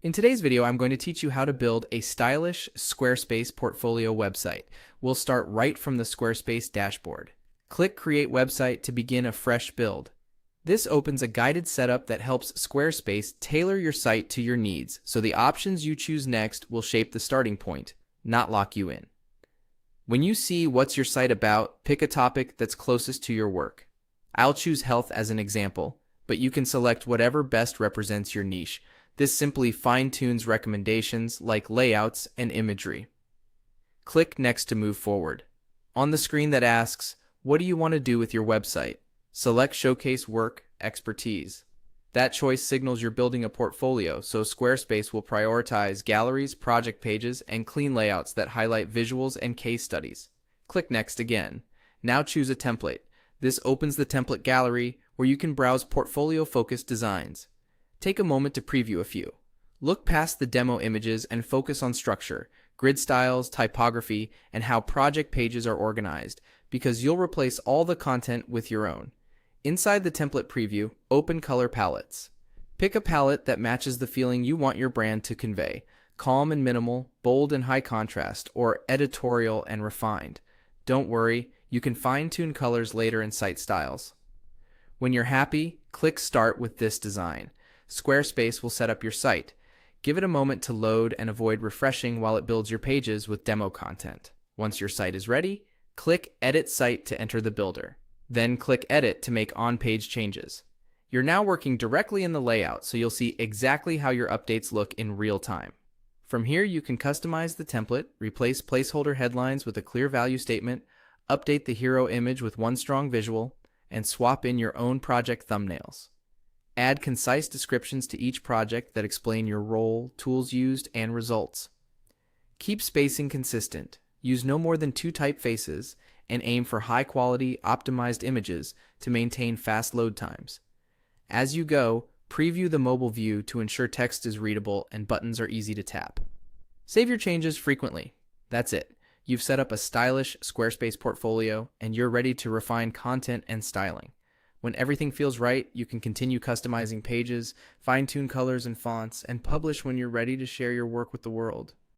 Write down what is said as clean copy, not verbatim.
In today's video, I'm going to teach you how to build a stylish Squarespace portfolio website. We'll start right from the Squarespace dashboard. Click Create Website to begin a fresh build. This opens a guided setup that helps Squarespace tailor your site to your needs, so the options you choose next will shape the starting point, not lock you in. When you see what's your site about, pick a topic that's closest to your work. I'll choose health as an example, but you can select whatever best represents your niche. This simply fine-tunes recommendations like layouts and imagery. Click Next to move forward. On the screen that asks, "What do you want to do with your website?" select Showcase Work Expertise. That choice signals you're building a portfolio, so Squarespace will prioritize galleries, project pages, and clean layouts that highlight visuals and case studies. Click Next again. Now choose a template. This opens the template gallery where you can browse portfolio-focused designs. Take a moment to preview a few. Look past the demo images and focus on structure, grid styles, typography, and how project pages are organized, because you'll replace all the content with your own. Inside the template preview, open color palettes. Pick a palette that matches the feeling you want your brand to convey: calm and minimal, bold and high contrast, or editorial and refined. Don't worry, you can fine-tune colors later in site styles. When you're happy, click Start with this design. Squarespace will set up your site. Give it a moment to load and avoid refreshing while it builds your pages with demo content. Once your site is ready, click Edit Site to enter the builder. Then click Edit to make on-page changes. You're now working directly in the layout, so you'll see exactly how your updates look in real time. From here, you can customize the template, replace placeholder headlines with a clear value statement, update the hero image with one strong visual, and swap in your own project thumbnails. Add concise descriptions to each project that explain your role, tools used, and results. Keep spacing consistent. Use no more than 2 typefaces and aim for high-quality, optimized images to maintain fast load times. As you go, preview the mobile view to ensure text is readable and buttons are easy to tap. Save your changes frequently. That's it. You've set up a stylish Squarespace portfolio, and you're ready to refine content and styling. When everything feels right, you can continue customizing pages, fine-tune colors and fonts, and publish when you're ready to share your work with the world.